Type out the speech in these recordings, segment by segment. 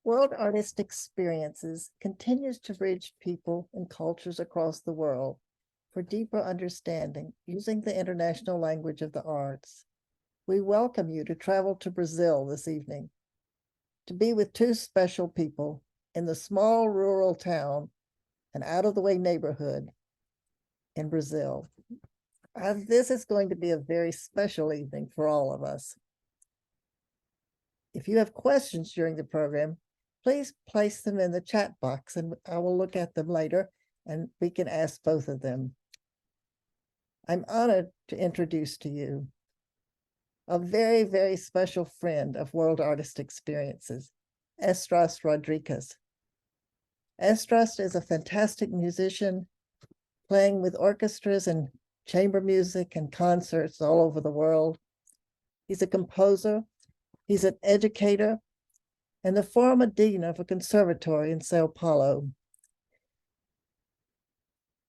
World Artist Experiences continues to reach people and cultures across the world for deeper understanding using the international language of the arts. We welcome you to travel to Brazil this evening to be with two special people in the small rural town and out of the way neighborhood in Brazil. This is going to be a very special evening for all of us. If you have questions during the program, please place them in the chat box and I will look at them later and we can ask both of them. I'm honored to introduce to you a very, very special friend of World Artist Experiences, Estras Rodriguez. Estras is a fantastic musician, playing with orchestras and chamber music and concerts all over the world. He's a composer, he's an educator, and the former dean of a conservatory in Sao Paulo.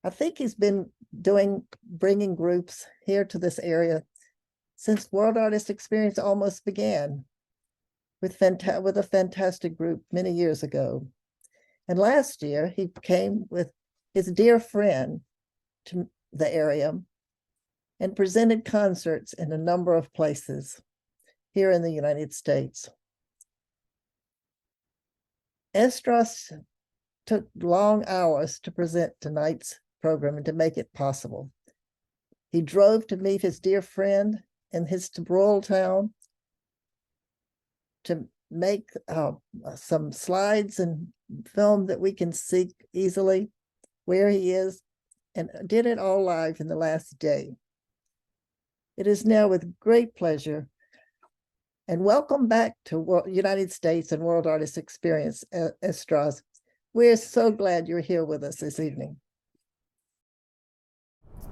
I think he's been bringing groups here to this area since World Artist Experience almost began with a fantastic group many years ago. And last year, he came with his dear friend to the area and presented concerts in a number of places here in the United States. Estras took long hours to present tonight's program and to make it possible. He drove to meet his dear friend in his rural town to make some slides and film that we can see easily where he is, and did it all live in the last day. It is now with great pleasure and welcome back to United States and World Artist Experience, Estras. We're so glad you're here with us this evening.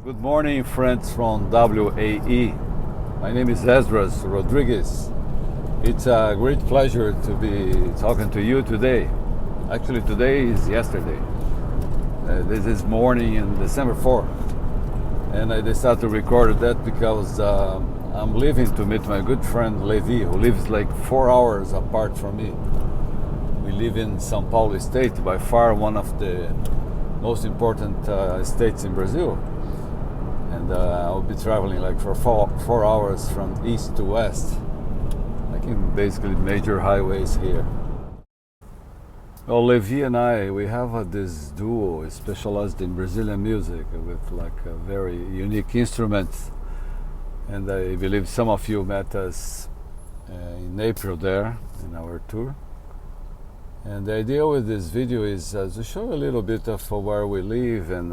Good morning, friends from WAE. My name is Esdras Rodriguez. It's a great pleasure to be talking to you today. Actually, today is yesterday. This is morning in December 4th. And I decided to record that because I'm leaving to meet my good friend Levi, who lives like 4 hours apart from me. We live in São Paulo state, by far one of the most important states in Brazil. And I'll be traveling like for 4 hours from east to west, like in basically major highways here. Well, Levi and I, we have this duo specialized in Brazilian music with like a very unique instruments. And I believe some of you met us in April there in our tour. And the idea with this video is to show a little bit of where we live and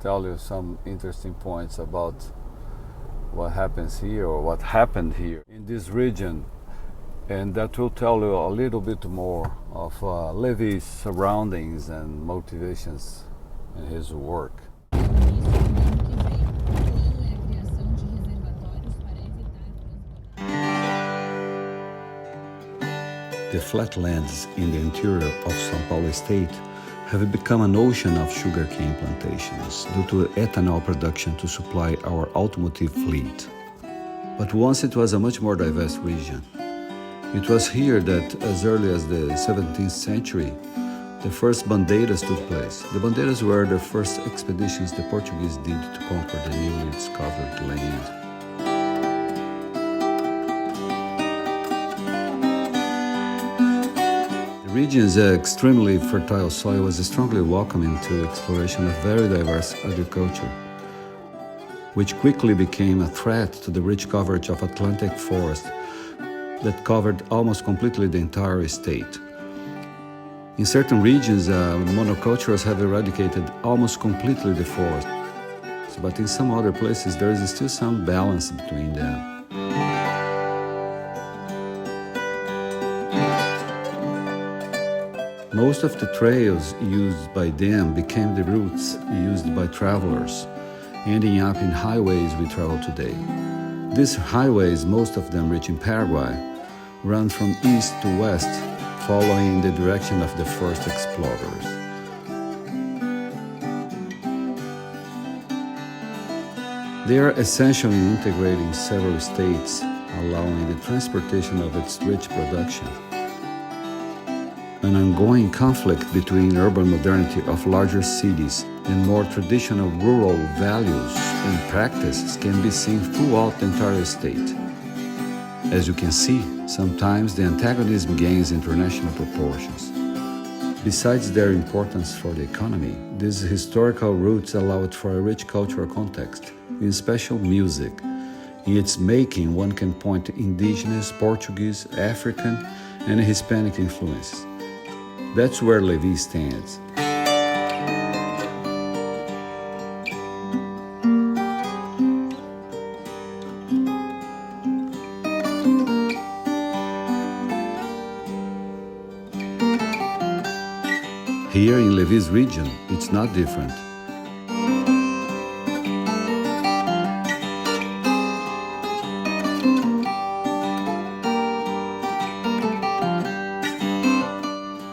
tell you some interesting points about what happens here or what happened here in this region. And that will tell you a little bit more of Levi's surroundings and motivations in his work. The flatlands in the interior of São Paulo state have become an ocean of sugarcane plantations due to ethanol production to supply our automotive fleet. But once it was a much more diverse region. It was here that, as early as the 17th century, the first bandeiras took place. The bandeiras were the first expeditions the Portuguese did to conquer the newly discovered land. The region's extremely fertile soil was strongly welcoming to exploration of very diverse agriculture, which quickly became a threat to the rich coverage of Atlantic forest that covered almost completely the entire state. In certain regions, monocultures have eradicated almost completely the forest, but in some other places there is still some balance between them. Most of the trails used by them became the routes used by travelers, ending up in highways we travel today. These highways, most of them reaching Paraguay, run from east to west, following the direction of the first explorers. They are essential in integrating several states, allowing the transportation of its rich production. an ongoing conflict between urban modernity of larger cities and more traditional rural values and practices can be seen throughout the entire state. As you can see, sometimes the antagonism gains international proportions. Besides their importance for the economy, these historical roots allowed for a rich cultural context, in special music. In its making, one can point to indigenous, Portuguese, African, and Hispanic influences. That's where Levi stands. Here in Levi's region, it's not different.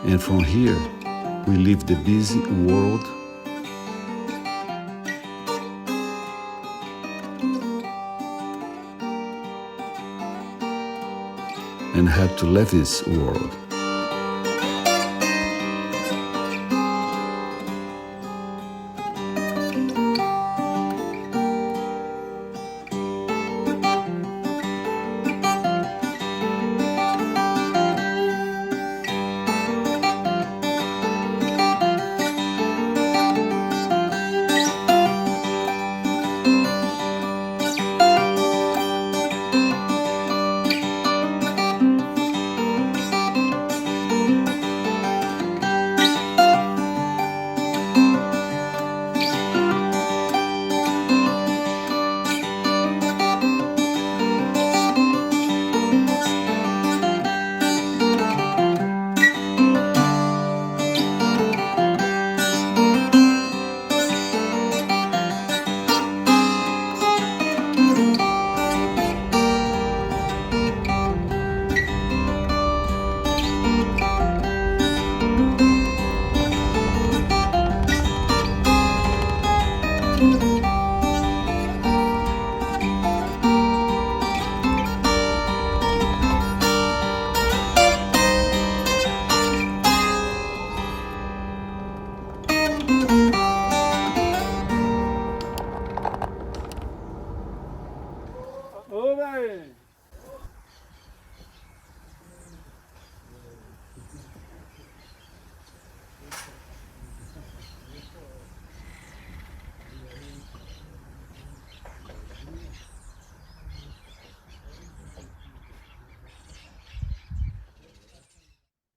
And from here, we leave the busy world and head to Levi's world.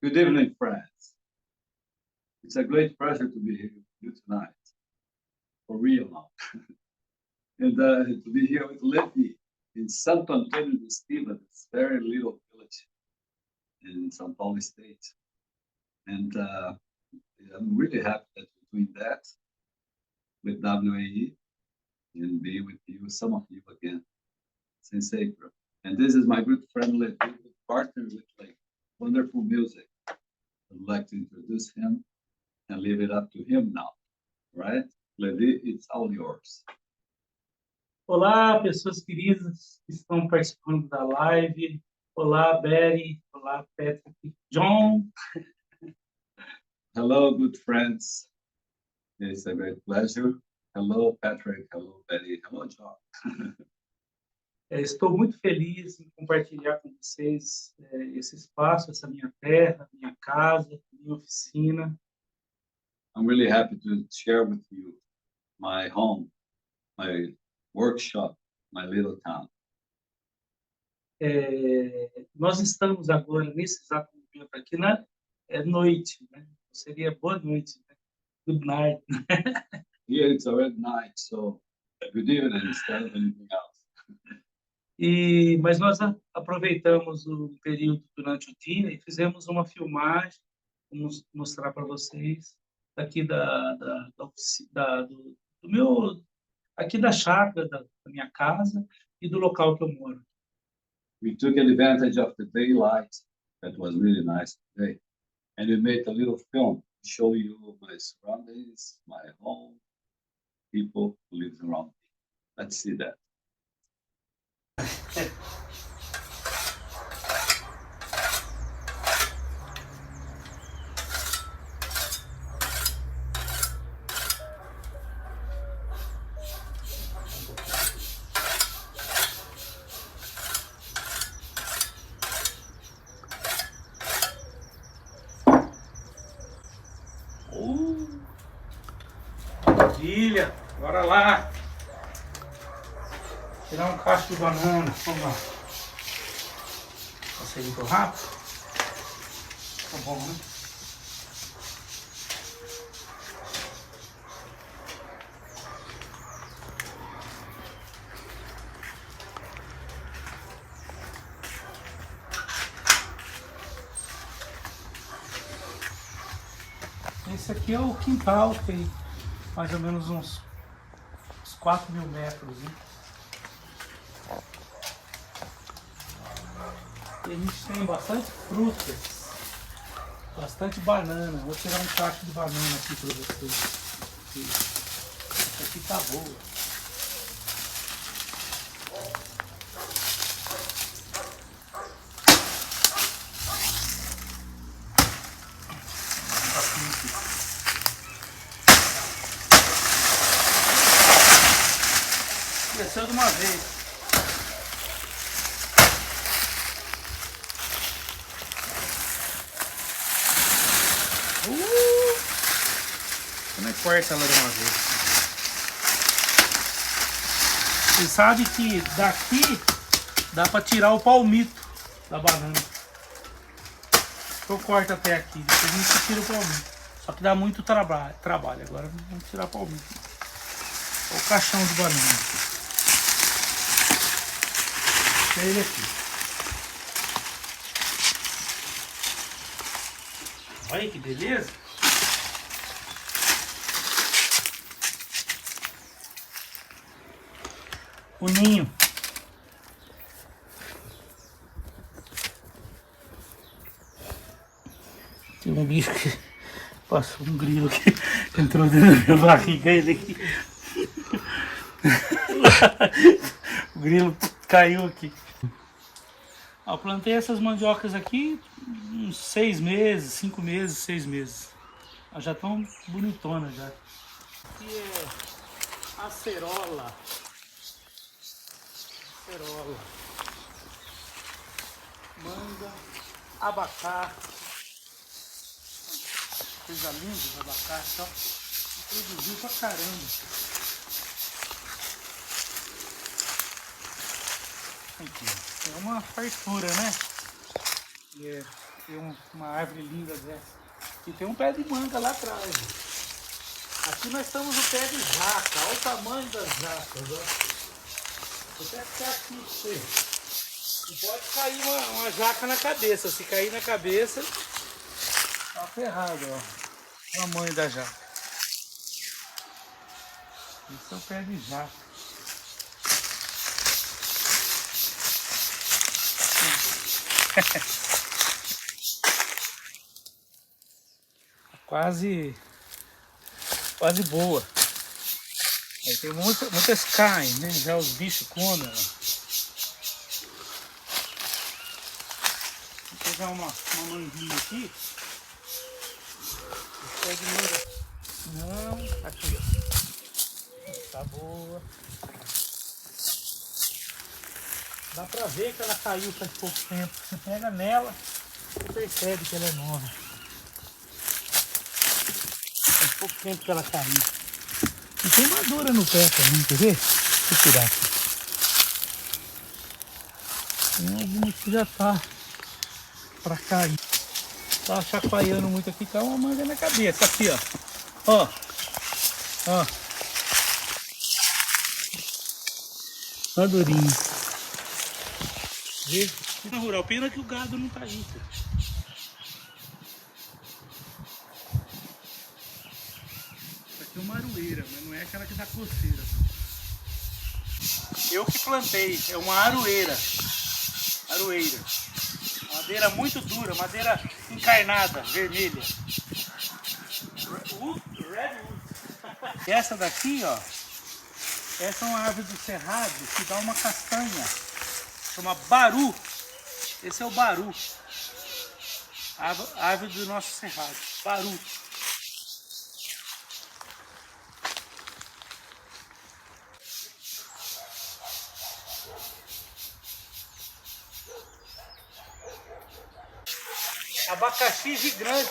Good evening, friends. It's a great pleasure to be here with you tonight, for real now. And to be here with Levi in Santo Antônio de Estiva, this very little village in São Paulo State. And I'm really happy that we're doing that with WAE and be with you, some of you again, since April. And this is my good friend Levi, partner with like wonderful music. I'd like to introduce him and leave it up to him now, right? Levi, it's all yours. Olá, pessoas queridas que estão participando da live. Olá, Betty. Olá, Patrick. John. Hello, good friends. It's a great pleasure. Hello, Patrick. Hello, Betty. Hello, John. Estou muito feliz em compartilhar com vocês esse espaço, essa minha terra, minha casa, minha oficina. I'm really happy to share with you my home, my workshop, my little town. Nós estamos agora, nesse exato momento aqui, é noite, né? Seria boa noite, né? Good night. Here it's already night, so good evening instead of anything else. Mas nós aproveitamos o período durante o dia e fizemos uma filmagem, vamos mostrar para vocês, aqui aqui da chácara da minha casa e do local que eu moro. We took advantage of the daylight that was really nice today, and we made a little film to show you my surroundings, my home, people who live around me. Let's see that. Maravilha! Bora lá! Tirar um cacho de banana. Vamos lá. Passei muito rápido. Tá bom, né? Esse aqui é o quintal, que tem mais ou menos uns 4.000 metros. Né? E a gente tem bastante frutas, bastante banana. Vou tirar um cacho de banana aqui para vocês. Essa aqui tá boa. Desceu de uma vez. Como é que corta ela de uma vez? Você sabe que daqui dá para tirar o palmito da banana. Eu corto até aqui, depois a gente tira o palmito. Só que dá muito trabalho. Agora vamos tirar o palmito. Olha o caixão de banana. Ele aqui. Olha que beleza. O ninho. Tem um bicho que passou, um grilo que entrou dentro da minha barriga. Ele aqui. O grilo caiu aqui. Eu plantei essas mandiocas aqui uns 6 meses, 5 meses, 6 meses. Elas já estão bonitonas já. Aqui é acerola. Acerola. Manga. Abacate. Coisa linda de abacate, ó. Produziu pra caramba. Aqui, é uma fartura, né? E tem uma árvore linda dessa. E tem um pé de manga lá atrás. Aqui nós estamos no pé de jaca. Olha o tamanho das jacas, ó. Vou até ficar aqui pra você. Não pode cair uma jaca na cabeça. Se cair na cabeça, tá ferrado, ó. O tamanho da jaca. Esse é o pé de jaca. quase boa. Aí tem muitas caem, né? Já os bichos comem. Vou pegar uma manguinha aqui. Não, aqui ó. Tá boa. Dá pra ver que ela caiu faz pouco tempo. Você pega nela e percebe que ela é nova. Faz pouco tempo que ela caiu. E tem madura no pé também, quer ver? Deixa eu tirar aqui. Tem alguma que já tá pra cair. Tá chacoalhando muito aqui, tá uma manga na cabeça. Aqui, ó. Ó. Ó. Madurinho. Vê? Na rural, pena que o gado não tá aí. Essa aqui é uma aroeira, mas não é aquela que dá coceira. Eu que plantei, é uma aroeira. Aroeira. Madeira muito dura, madeira encarnada, vermelha. Redwood. E essa daqui, ó. Essa é uma árvore do cerrado que dá uma castanha. Chama baru. Esse é o baru. A árvore do nosso cerrado. Baru. Abacaxi gigante.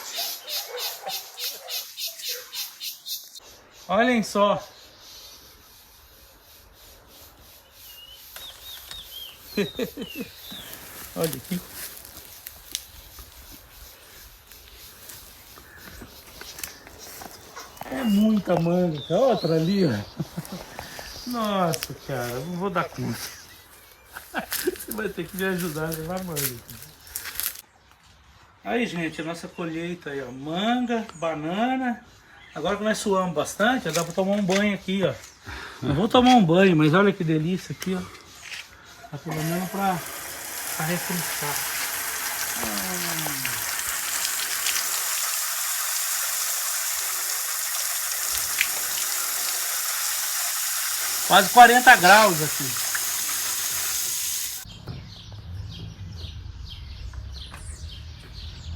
Olhem só. Olha aqui. É muita manga. Outra ali, ó. Nossa, cara, eu não vou dar conta. Você vai ter que me ajudar a levar manga. Aí, gente, a nossa colheita aí, ó. Manga, banana. Agora que nós suamos bastante, dá pra tomar um banho aqui, ó. Não vou tomar um banho, mas olha que delícia aqui, ó. Tá pelo menos pra refrescar. Quase 40 graus aqui.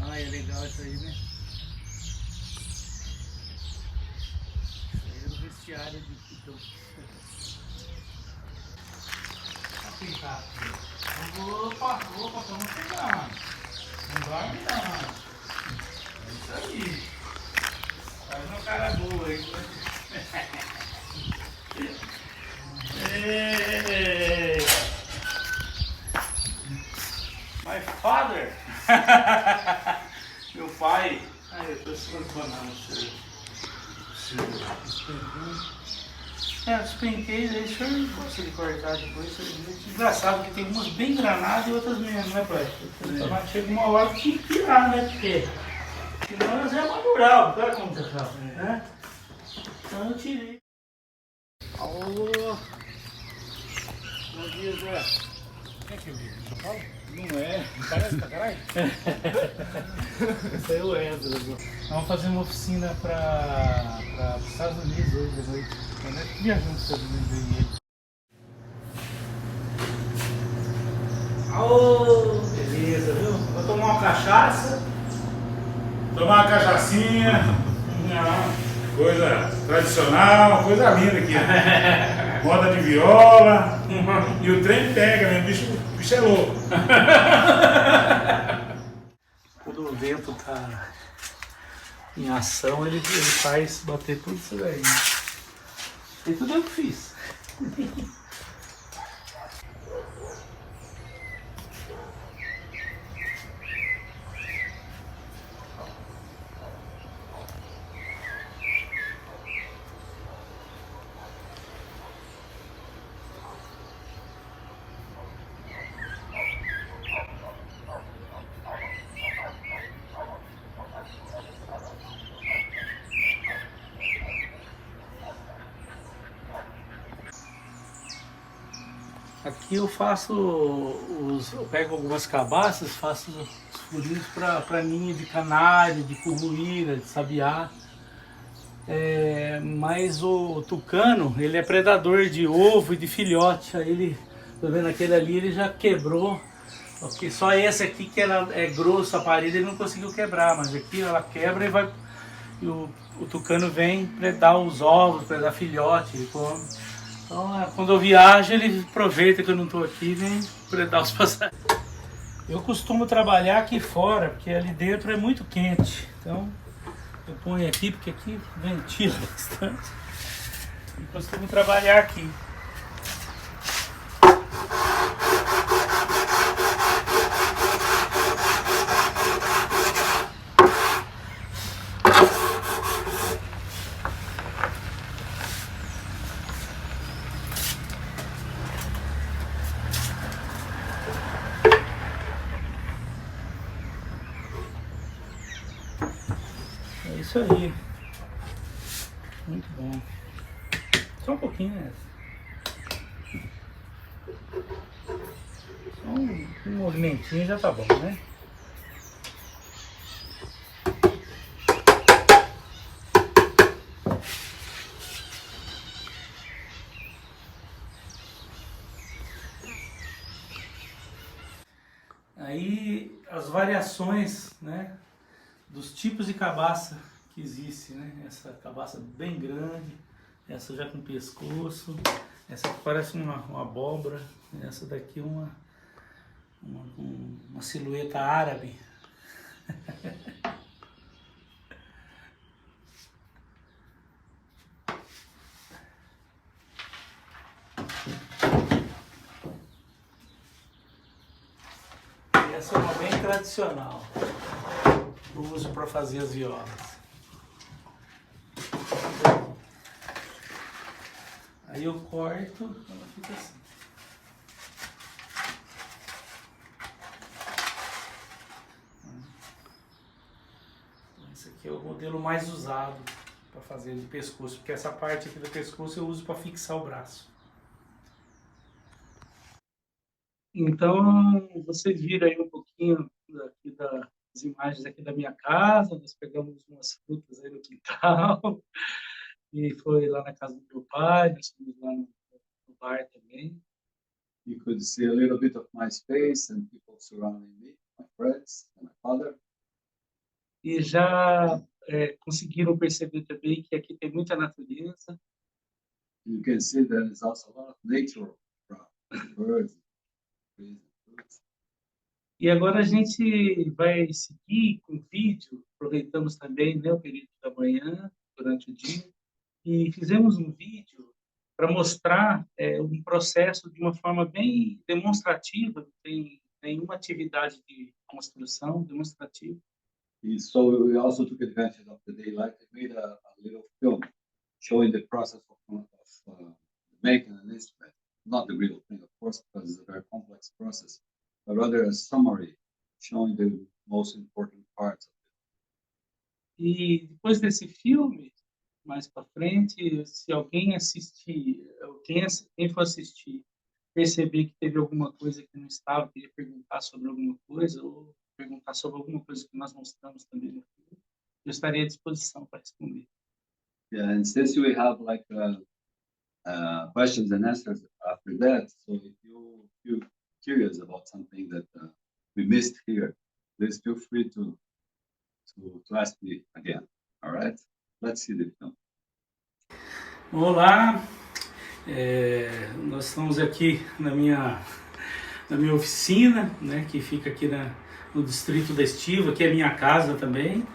Ai, é legal isso aí, né? Isso aí é o vestiário de Pitão. Aqui tá. Opa, estamos chegando. Não dorme não. É isso aí. Faz uma cara boa aí. Hey. My father. Meu pai. Ai, eu tô espanando isso. Os penqueiros aí, o senhor gosta de cortar depois. Engraçado que tem umas bem granadas e outras menos, né, pai? Então chega uma hora que tem que tirar, né? Porque senão elas é madurar, olha como tá chato, né? Então eu tirei. Alô! Bom dia, Zé. É que de São Paulo? Não é, parece pra caralho. Isso aí é o Ezra. Vamos fazer uma oficina para os Estados Unidos hoje à noite. Nós viajamos para os Estados Unidos aí. Aô, beleza, viu? Vou tomar uma cachaça. Tomar uma cachaçinha, coisa tradicional, coisa linda aqui. Moda de viola, e o trem pega, né? O bicho é louco. Quando o vento tá em ação, ele faz bater tudo isso daí. E tudo eu que fiz. Aqui eu faço eu pego algumas cabaças, faço os furinhos para ninho de canário, de curruíra, de sabiá. Mas o tucano, ele é predador de ovo e de filhote. Aí ele, tá vendo aquele ali, ele já quebrou. Porque só esse aqui que ela é grosso, a parede, ele não conseguiu quebrar, mas aqui ela quebra e vai. E o tucano vem predar os ovos, predar filhote, ele come. Então, quando eu viajo, ele aproveita que eu não estou aqui e vem predar os passarinhos. Eu costumo trabalhar aqui fora, porque ali dentro é muito quente. Então, eu ponho aqui, porque aqui ventila bastante. E costumo trabalhar aqui. É isso aí. Muito bom. Só um pouquinho, né? Só um movimentinho já tá bom, né? Aí as variações, né, dos tipos de cabaça que existe, né? Essa cabaça bem grande, essa já com pescoço, essa que parece uma abóbora, essa daqui uma silhueta árabe. Essa é uma bem tradicional. Eu uso para fazer as violas. Aí eu corto, ela fica assim. Então, esse aqui é o modelo mais usado para fazer de pescoço, porque essa parte aqui do pescoço eu uso para fixar o braço. Então, vocês viram aí um pouquinho daqui das imagens aqui da minha casa. Nós pegamos umas frutas aí no quintal e foi lá na casa do meu pai, nós fomos lá no bar também. You could see a little bit of my space and people surrounding me, my friends and my father. E já conseguiram perceber também que aqui tem muita natureza. You can see there is also a lot of nature around, birds, trees, and fruits. E agora a gente vai seguir com o vídeo. Aproveitamos também, né, o período da manhã, durante o dia, e fizemos um vídeo para mostrar um processo de uma forma bem demonstrativa. Não tem nenhuma atividade de construção demonstrativa. And so we also took advantage of the daylight and made a little film showing the process of making an instrument. Not the real thing, of course, because it's a very complex process, but rather a summary showing the most important parts of it. E depois desse filme, mais para frente, se alguém assistir, quem for assistir, perceber que teve alguma coisa que não estava, queria perguntar sobre alguma coisa, ou perguntar sobre alguma coisa que nós mostramos também no filme, eu estarei à disposição para responder. Yeah, and since we have like questions and answers after that, so if you're curious about something that we missed here, please feel free to ask me again. All right? Let's see the film. Olá, nós estamos aqui na minha oficina, né, que fica aqui no distrito da Estiva, que é minha casa também.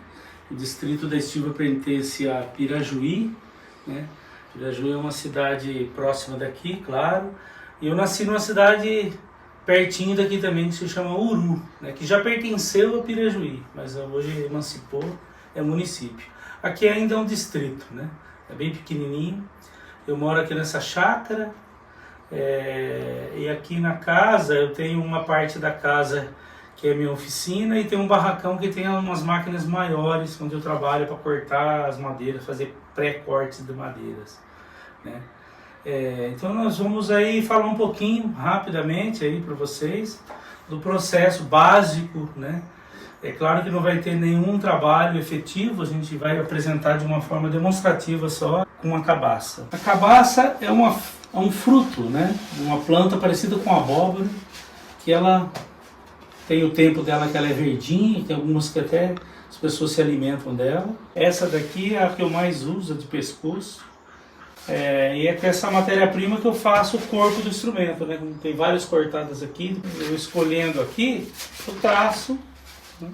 O distrito da Estiva pertence a Pirajuí, né? Pirajuí é uma cidade próxima daqui, claro. E eu nasci numa cidade pertinho daqui também, que se chama Uru, né, que já pertenceu a Pirajuí, mas hoje emancipou, é município. Aqui ainda é um distrito, né? É bem pequenininho. Eu moro aqui nessa chácara, e aqui na casa eu tenho uma parte da casa que é minha oficina e tem um barracão que tem umas máquinas maiores onde eu trabalho para cortar as madeiras, fazer pré-cortes de madeiras, né? Então nós vamos aí falar um pouquinho rapidamente aí para vocês do processo básico, né? É claro que não vai ter nenhum trabalho efetivo, a gente vai apresentar de uma forma demonstrativa só com a cabaça. A cabaça é um fruto, né? Uma planta parecida com abóbora, que ela tem o tempo dela que ela é verdinha, tem algumas que até as pessoas se alimentam dela. Essa daqui é a que eu mais uso, de pescoço. E é com essa matéria-prima que eu faço o corpo do instrumento, né? Tem várias cortadas aqui, eu escolhendo aqui, eu traço, né?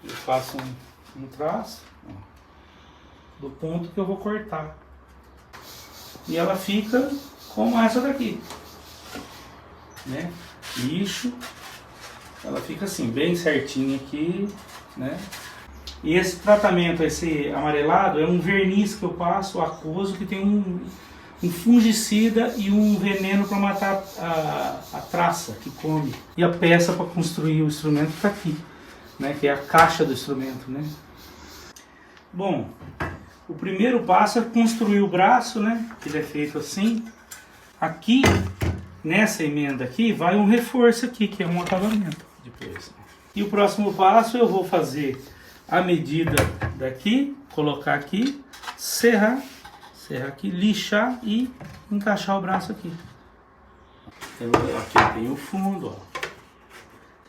Eu faço um traço, ó, do ponto que eu vou cortar. E ela fica como essa daqui, né? Lixo, ela fica assim, bem certinha aqui, né? E esse tratamento, esse amarelado, é um verniz que eu passo aquoso que tem um fungicida e um veneno para matar a traça que come. E a peça para construir o instrumento está aqui, né? Que é a caixa do instrumento, né? Bom, o primeiro passo é construir o braço, né? Que ele é feito assim. Aqui, nessa emenda aqui, vai um reforço aqui, que é um acabamento depois. E o próximo passo eu vou fazer a medida daqui, colocar aqui, serrar aqui, lixar e encaixar o braço aqui. Então, aqui eu tenho o fundo, ó.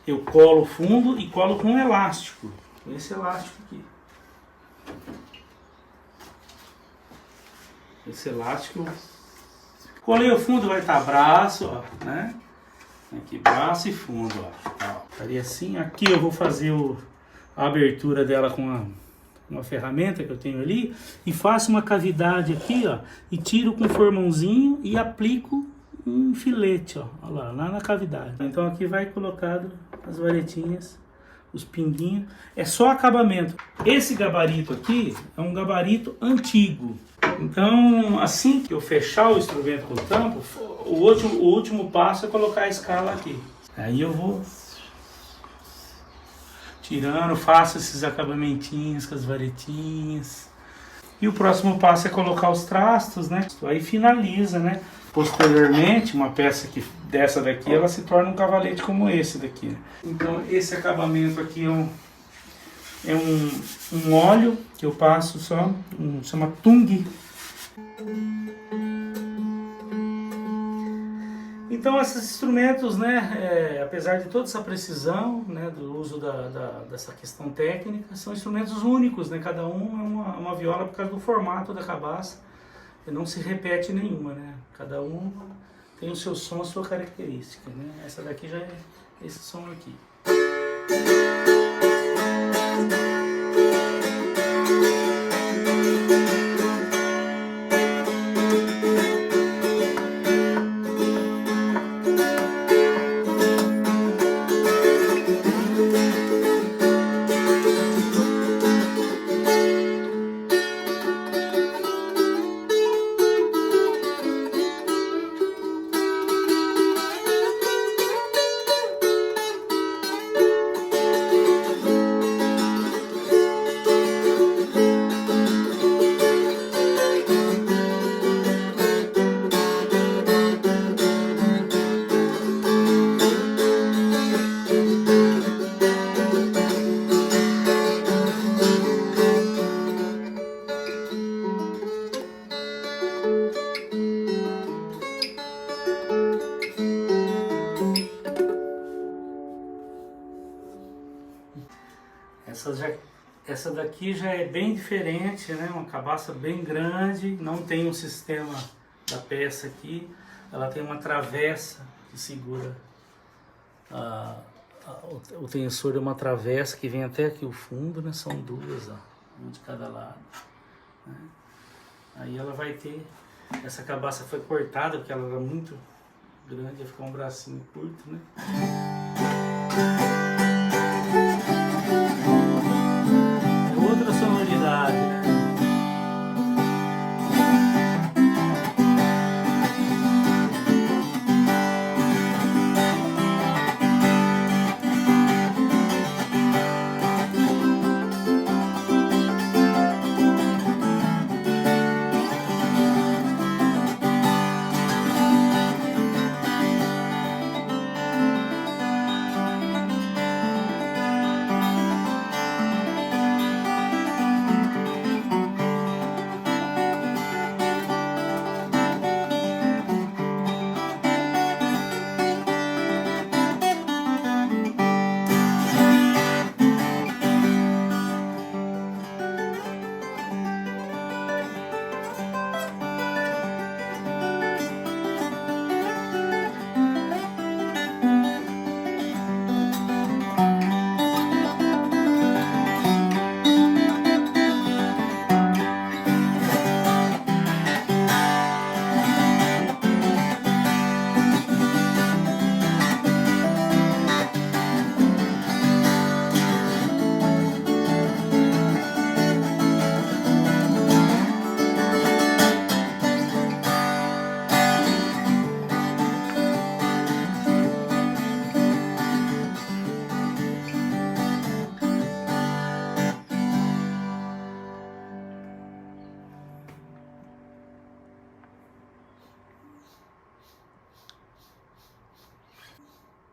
Eu colo o fundo e colo com um elástico, esse elástico aqui. Esse elástico, colei o fundo, vai estar braço, ó, né? Aqui, braço e fundo, ó. Estaria assim. Aqui eu vou fazer a abertura dela com uma ferramenta que eu tenho ali e faço uma cavidade aqui, ó, e tiro com um formãozinho e aplico um filete, ó, lá na cavidade. Então aqui vai colocado as varetinhas, os pinguinhos. É só acabamento. Esse gabarito aqui é um gabarito antigo. Então, assim que eu fechar o instrumento com o tampo, o último passo é colocar a escala aqui. Aí eu vou tirando, faço esses acabamentinhos com as varetinhas. E o próximo passo é colocar os trastos, né? Aí finaliza, né? Posteriormente, uma peça dessa daqui, ela se torna um cavalete como esse daqui. Né? Então, esse acabamento aqui é um óleo que eu passo só, chama tung. Então, esses instrumentos, né, apesar de toda essa precisão, né, do uso dessa questão técnica, são instrumentos únicos, né? Cada um é uma viola por causa do formato da cabaça. E não se repete nenhuma, né? Cada um tem o seu som, a sua característica, né? Essa daqui já é esse som aqui. Essa daqui já é bem diferente, né? Uma cabaça bem grande, não tem um sistema da peça aqui. Ela tem uma travessa que segura o tensor, é uma travessa que vem até aqui o fundo, né? São duas, ó, uma de cada lado. Né? Aí ela vai ter... Essa cabaça foi cortada porque ela era muito grande, ia ficar um bracinho curto, né? Outra sonoridade, né?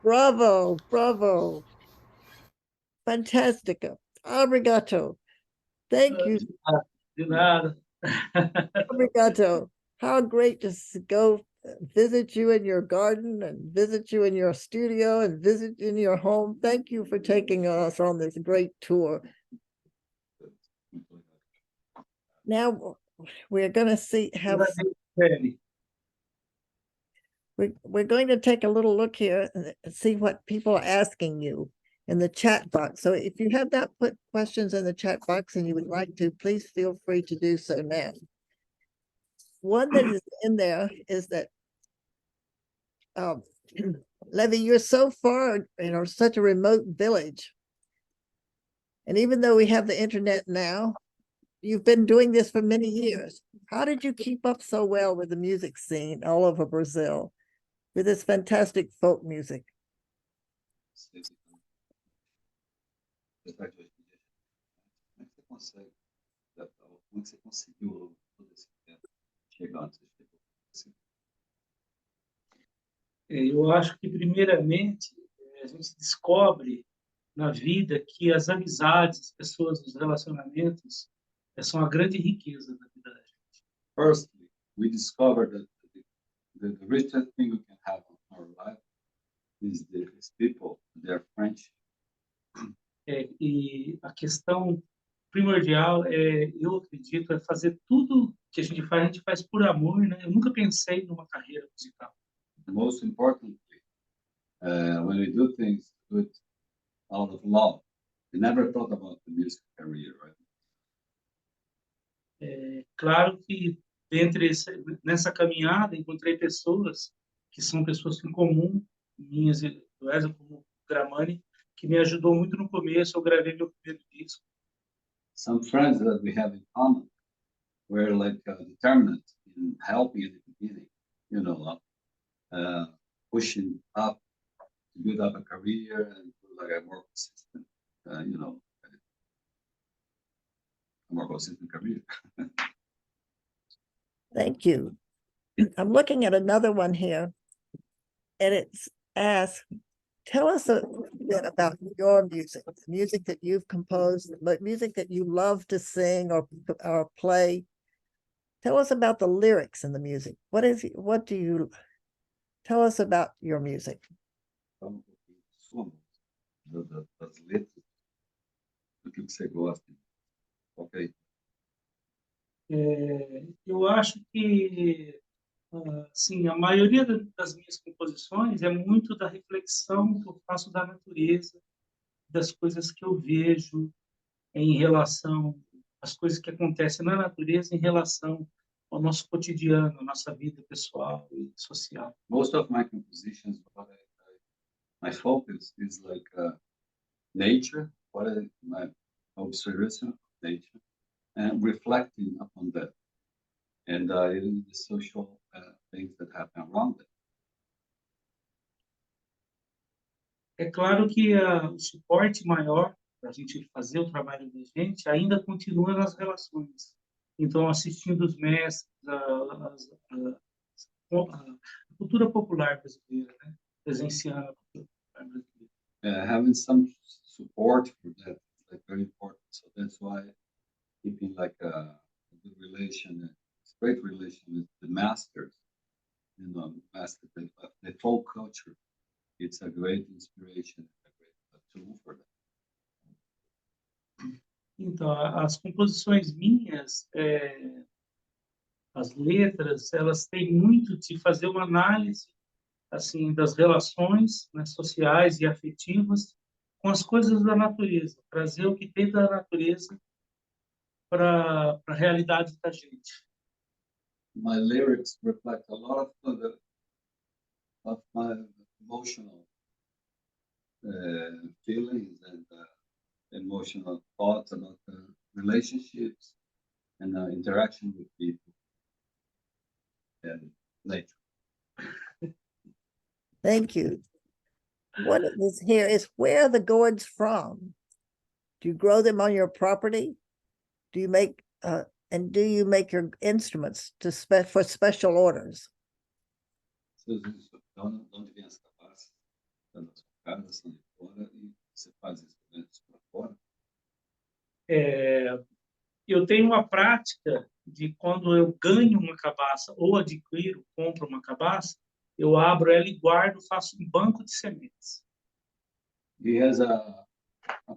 Bravo, bravo. Fantastico. Obrigado. Thank you. De nada. Obrigado. How great to go visit you in your garden and visit you in your studio and visit in your home. Thank you for taking us on this great tour. Now we're going to see how we're going to take a little look here and see what people are asking you in the chat box. So if you have not put questions in the chat box and you would like to, please feel free to do so now. One that is in there is that Levi, you're so far, such a remote village. And even though we have the internet now, you've been doing this for many years. How did you keep up so well with the music scene all over Brazil, with this fantastic folk music? Como você conseguiu todo esse tempo chegar onde você chegou? Eu acho que, primeiramente, a gente descobre na vida que as amizades, as pessoas, os relacionamentos, são a grande riqueza da vida da gente. Firstly, we discovered that the richest thing we can have in our life is people, their friendship. E a questão primordial eu acredito, fazer tudo que a gente faz por amor, né? Eu nunca pensei numa carreira musical. Most importantly, when we do things, do it out of love. We never thought about the music career, right? Claro que nessa caminhada encontrei pessoas que são pessoas em comum, minhas, como Gramani, que me ajudou muito no começo. Eu gravei meu primeiro disco. Some friends that we have in common were like determined in helping at the beginning, pushing up to build up a career and like a more consistent, a more consistent career. Thank you. I'm looking at another one here, and it's asked, tell us a bit about your music, the music that you've composed, the music that you love to sing or play. Tell us about the lyrics in the music. What do you tell us about your music? Das letras, do que você gosta. Ok. Eu acho que assim, a maioria das minhas composições é muito da reflexão que eu faço da natureza, das coisas que eu vejo em relação às coisas que acontecem na natureza em relação ao nosso cotidiano, à nossa vida pessoal e social. Most of my compositions, my focus is like nature, my observation of nature, and reflecting upon that, and the social things that happen around it. É claro que o suporte maior para a gente fazer o trabalho da gente ainda continua nas relações. Então, assistindo os mestres, a cultura popular brasileira, né? Presenciando a cultura popular brasileira. Having some support for that is like very important. So that's why keeping like a good relation, great relation with the masters, masters the folk culture. It's a great inspiration, a great tool for them. Então, as composições minhas, as letras, elas têm muito de fazer uma análise assim das relações, né, sociais e afetivas com as coisas da natureza, trazer o que tem da natureza para a realidade da gente. My lyrics reflect a lot of my emotional feelings and emotional thoughts about relationships and interaction with people and nature. Thank you. What is here is where are the gourds from? Do you grow them on your property? Do you make your instruments for special orders? Onde vem as cabaças? Da sua casa, são de fora, e você faz instrumentos para fora? Eu tenho uma prática de quando eu ganho uma cabaça ou adquiro, compro uma cabaça, eu abro ela e guardo, faço um banco de sementes. He has a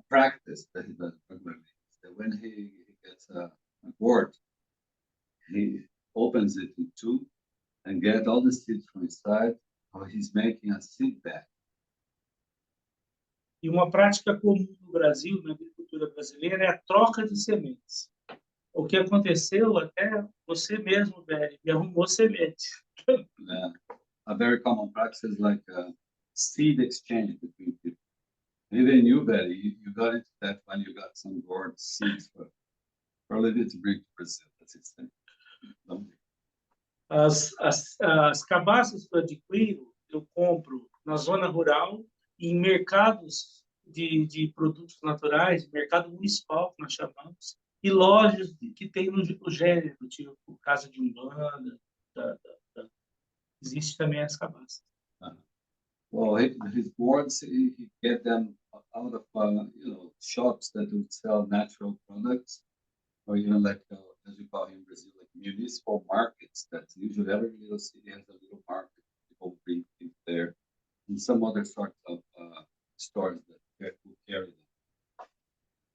practice that he does regularly. That when he gets a gourd, he opens it in two and get all the seeds from inside. Or he's making a seed bag. E uma prática comum no Brasil, na agricultura brasileira, é a troca de sementes. O que aconteceu, até você mesmo, Beri, me arrumou semente. A very common practice is like seed exchange between people. Even you, Betty, you got into that when you got some gourd seeds for Levi to bring to Brazil. That's its thing. As cabaças que eu adquiro, eu compro na zona rural, em mercados de produtos naturais, mercado municipal, que nós chamamos, e lojas que tem no gênero, tipo Casa de Umbanda, existe também as cabaças. Well, his boards, he get them out of shops that would sell natural products, or even like as we call in Brazil, like municipal markets. That usually every little city has a little market. People bring things there, and some other sorts of stores that will carry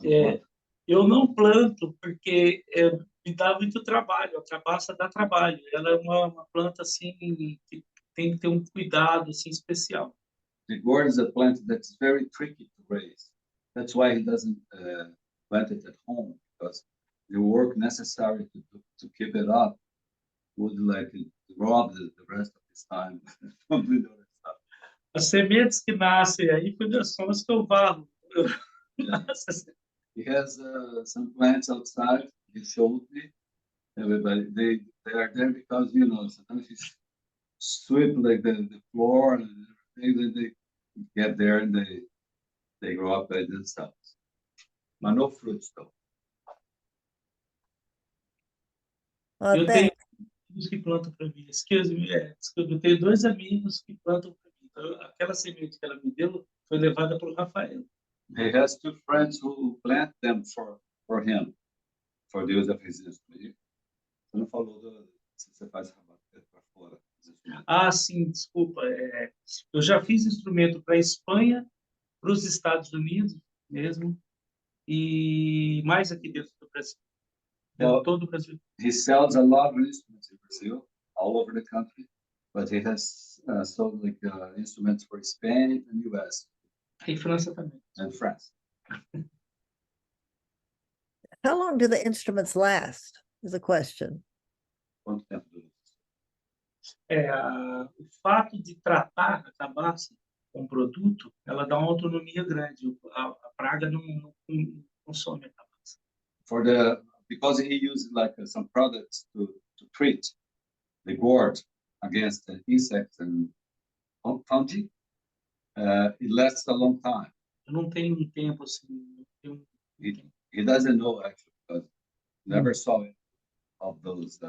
them. Eu não planto porque me dá muito trabalho. A cabaça dá trabalho. Ela é uma planta assim que tem que ter um cuidado assim especial. The gourd is a plant that's very tricky to raise. That's why he doesn't plant it at home, because the work necessary to keep it up would like rob the rest of his time from the other stuff. As sementes que nascem aí são as que eu varro. He has some plants outside. He showed me. Everybody, they are there because sometimes he sweep like the floor and everything. Then they get there and they grow up by themselves. But no fruits though. Eu tenho amigos que plantam para mim. Eu tenho 2 amigos que plantam para mim. Então, aquela semente que ela me deu foi levada para o Rafael. He has 2 friends who plant them for him, for the use of his instrument. Você não falou se você faz rabateiro para fora? Ah, sim, desculpa. Eu já fiz instrumento para a Espanha, para os Estados Unidos mesmo, e mais aqui dentro do Brasil. Todo o Brasil. He sells a lot of instruments in Brazil, all over the country, but he has sold like instruments for Spain and US. E França também. And France. How long do the instruments last? Is a question. Quanto tempo dura? O fato de tratar a cabaça com produto, ela dá uma autonomia grande. A praga não consome a cabaça. Because he used like some products to treat the gourd against insects and fungi, it lasts a long time. Eu não tenho um tempo assim. He doesn't know actually, because never saw it of those.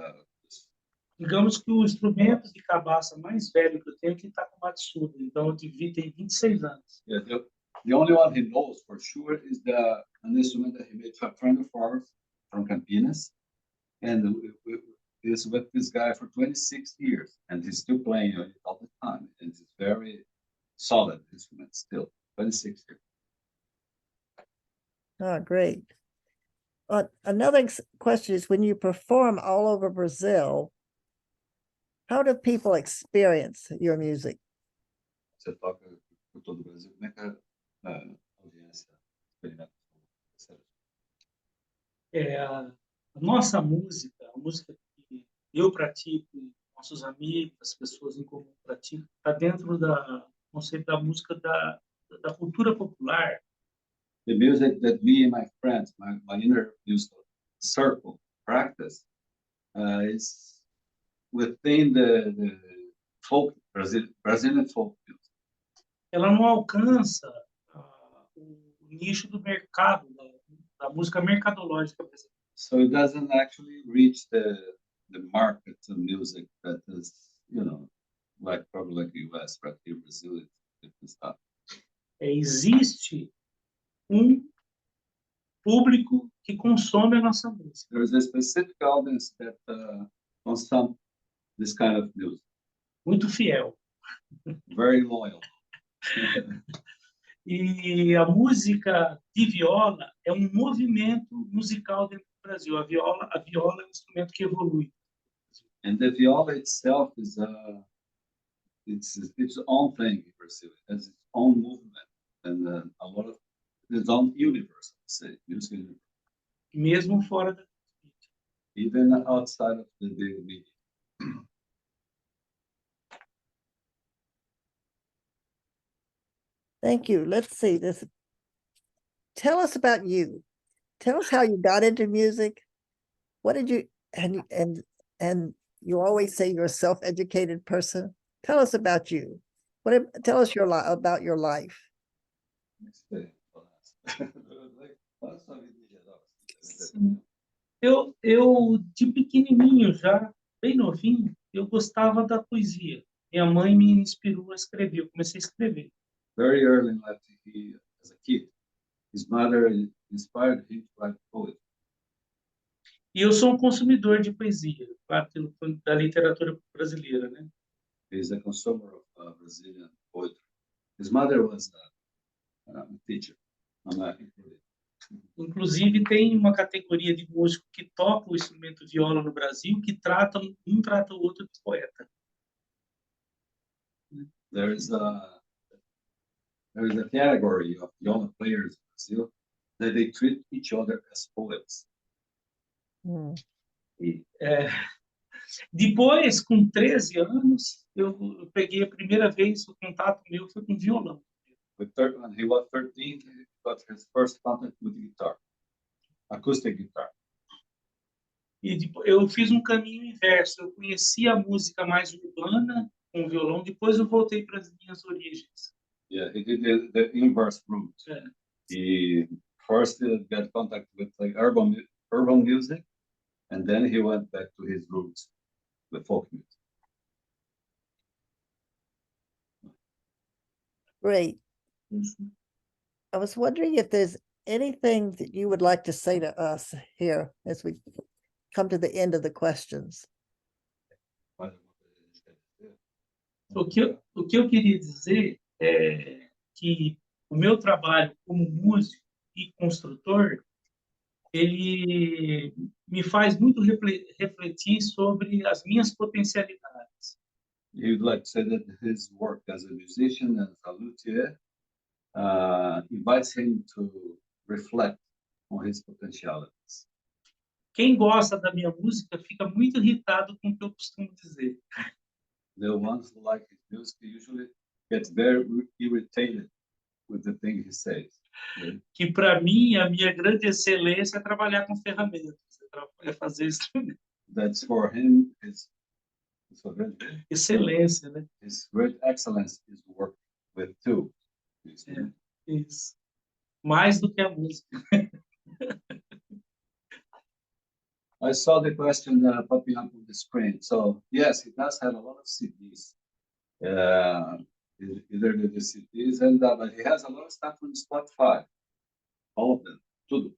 Digamos que o instrumento de cabaça mais velho que eu tenho aqui está com Matsuda, então tem 26 anos. Yeah, the only one he knows for sure is an instrument that he made for a friend of ours from Campinas, and is with this guy for 26 years, and he's still playing it all the time, and it's very solid instrument still, 26 years. Oh, great. Another question is, when you perform all over Brazil, how do people experience your music? Você toca por todo o Brasil, como é que a audiência experimenta? A nossa música, a música que eu pratico, nossos amigos, as pessoas em comum praticam, está dentro do conceito da música da cultura popular. The music that me and my friends, my inner musical circle practice is within the folk Brazilian folk music. Ela não alcança o nicho do mercado da música mercadológica brasileira. So it doesn't actually reach the market of music that is, like probably like the US, but here in Brazil it's different stuff. Existe público que consome a nossa música. There is a specific audience that consumes this kind of music. Muito fiel. Very loyal. E a música de viola é um movimento musical dentro do Brasil. A viola é um instrumento que evolui. And the viola itself is its own thing in Brazil. It has its own movement and a lot of its own universe, let's say, music universe. Mesmo fora da mídia. Even outside of the media. Thank you. Let's see this. Tell us about you. Tell us how you got into music. What did you, and you always say you're a self-educated person. Tell us about you. Tell us about your life. Sim. Eu, de pequenininho já, bem novinho, eu gostava da poesia. Minha mãe me inspirou a escrever. Eu comecei a escrever. Very early in life, as a kid, his mother inspired him to write poetry. E eu sou um consumidor de poesia, claro, da literatura brasileira, né? He's a consumer of Brazilian poetry. His mother was a teacher. Inclusive, tem uma categoria de músico que toca o instrumento viola no Brasil que um trata o outro de poeta. There is a category of viola players in Brazil that they treat each other as poets. E, depois, com 13 anos, eu peguei a primeira vez, o contato meu foi com violão. When he was 13, he got his first contact with guitar, acoustic guitar. E depois, eu fiz um caminho inverso. Eu conheci a música mais urbana com violão, depois eu voltei para as minhas origens. Yeah, he did the inverse route. É. He first got contact with like urban music, and then he went back to his roots, the folk music. Great. I was wondering if there's anything that you would like to say to us here as we come to the end of the questions. O que eu queria dizer é que o meu trabalho como músico e construtor, ele me faz muito refletir sobre as minhas potencialidades. You'd like to say that his work as a musician and a luthier invites him to reflect on his potentialities. Quem gosta da minha música fica muito irritado com o que eu costumo dizer. The ones who like his music usually get very irritated with the thing he says. Que para mim a minha grande excelência é trabalhar com ferramentas, é fazer instrumento. That's for him his excelência, né? His great excellence is work with tools. Isso. Mais do que a música. I saw the question popping up on the screen. So yes, he does have a lot of CDs. Either the CDs and but he has a lot of stuff on Spotify. All of them. Tudo.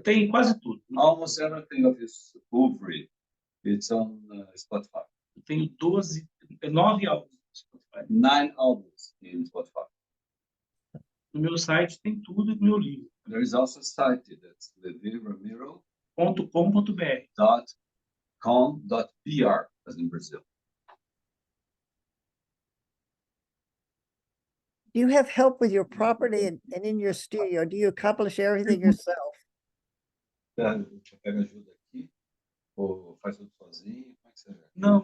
Tem quase tudo. Almost everything of his oeuvre, it's on Spotify. Eu tenho 9 álbuns no Spotify. 9 albums in Spotify. No meu site tem tudo no meu livro. There is also a site that's withLevi .com.br. .com.br, as in Brazil. Do you have help with your property and in your studio? Do you accomplish everything yourself? Você pega ajuda aqui ou faz tudo sozinho? Como é que você... Não,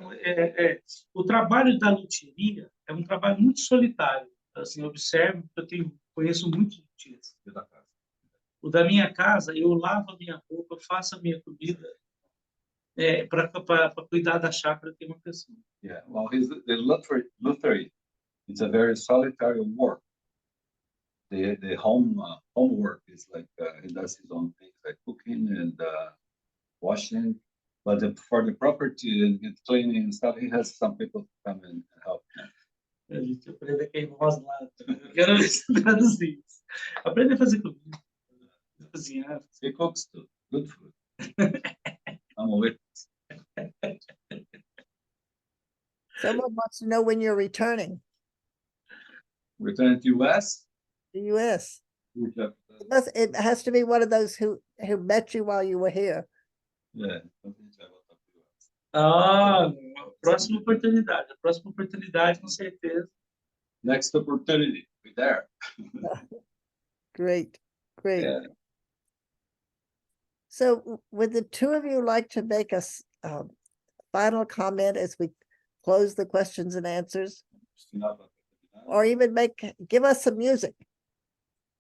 o trabalho da luthieria é um trabalho muito solitário. Assim, eu observo, conheço muitos luthiers. O da minha casa, eu lavo a minha roupa, faço a minha comida, para cuidar da chácara de uma pessoa. Yeah, well, the luthiery, it's a very solitary work. The homework is like he does his own things like cooking and washing, but for the property and cleaning and stuff, he has some people to come and help him. A gente aprende a queimar as latas. Eu quero ver se traduzir isso. Aprende a fazer comida. Cozinhar. He cooks too. Good food. I'm a witness. Someone wants to know when you're returning. Returning to US? The US. It has to be one of those who met you while you were here. Yeah. Próxima oportunidade, com certeza. Next opportunity, be there. Great. Yeah. So would the two of you like to make a final comment as we close the questions and answers? or even give us some music.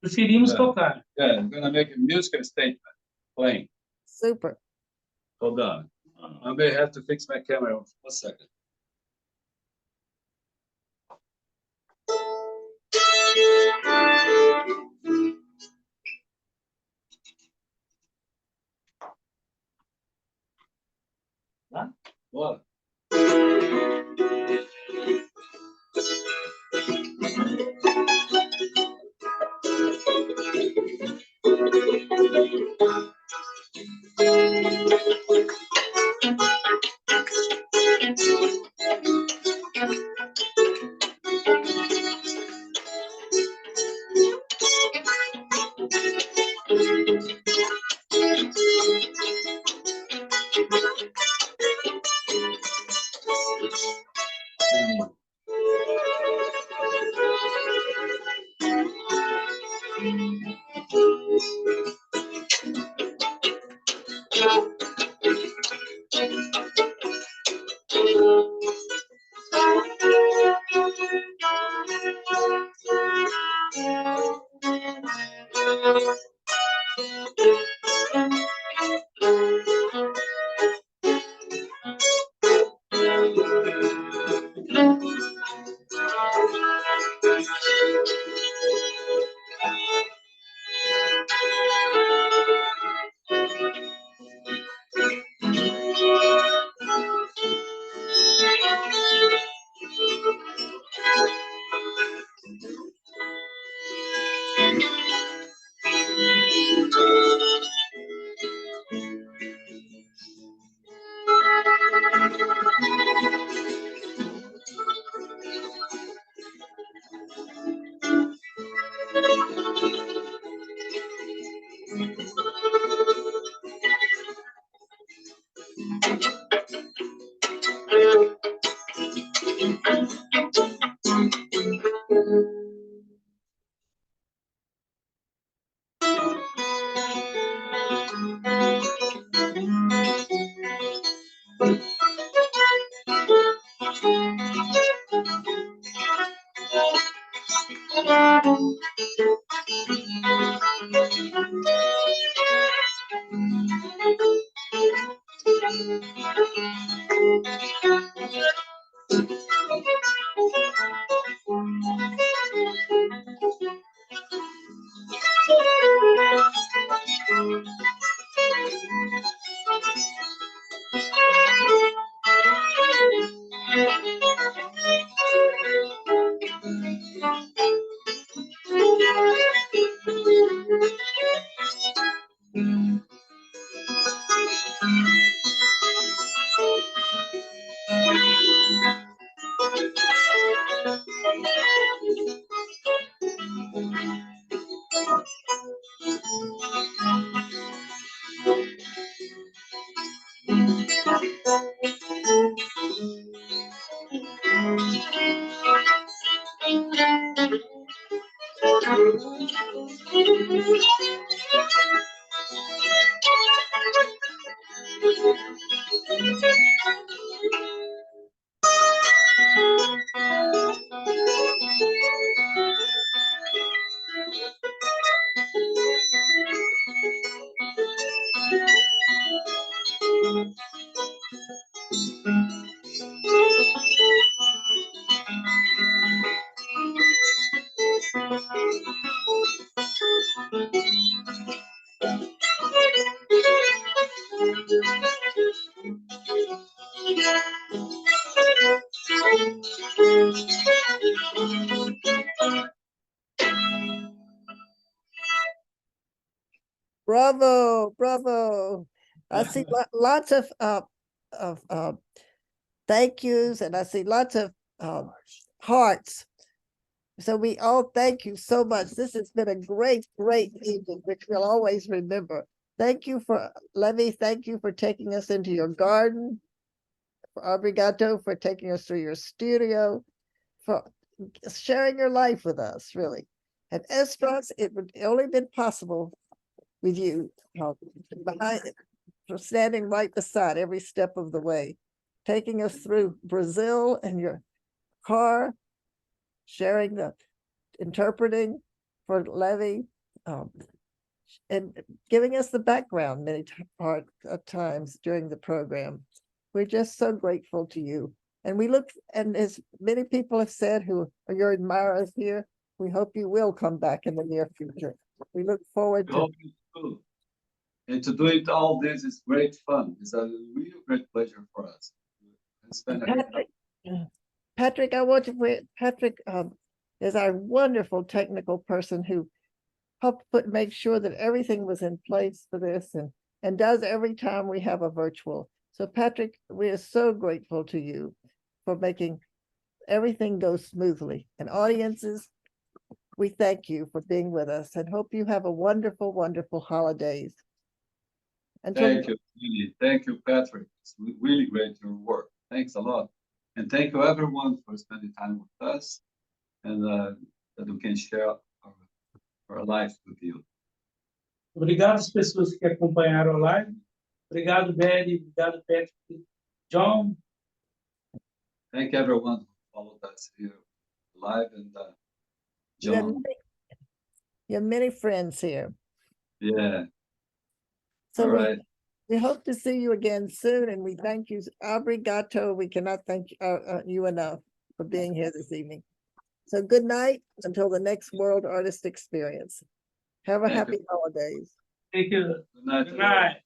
Preferimos Yeah. tocar. Yeah, I'm gonna make a musical statement playing. Super. Hold on. I may have to fix my camera. 1 second. Tá? Bora. Bravo, bravo. I see lots of thank yous, and I see lots of hearts. So we all thank you so much. This has been a great, great evening, which we'll always remember. Thank you for Levi. Thank you for taking us into your garden. Obrigado for taking us through your studio, for sharing your life with us, really. And Estras, it would only been possible with you, behind, for standing right beside every step of the way, taking us through Brazil and your car, sharing the interpreting for Levi, and giving us the background many times during the program. We're just so grateful to you. And we look, and as many people have said who are your admirers here, we hope you will come back in the near future. We look forward We to. hope you too. And to do it all this is great fun. It's a real great pleasure for us. And Patrick, I want to, Patrick is our wonderful technical person who helped make sure that everything was in place for this and does every time we have a virtual. So Patrick, we are so grateful to you for making everything go smoothly. And audiences, we thank you for being with us and hope you have a wonderful, wonderful holidays. Thank you, really. Thank you, Patrick. It's really great your work. Thanks a lot. And thank you everyone for spending time with us and that we can share our lives with you. Obrigado às pessoas que acompanharam a live. Obrigado, Betty. Obrigado, Patrick. John. Thank everyone who followed us here live and John. You have many friends here. Yeah. So all right. we hope to see you again soon, and we thank you. Obrigado. We cannot thank you enough for being here this evening. So good night until the next World Artist Experience. Have a happy holidays. Thank you. Good night. Good night.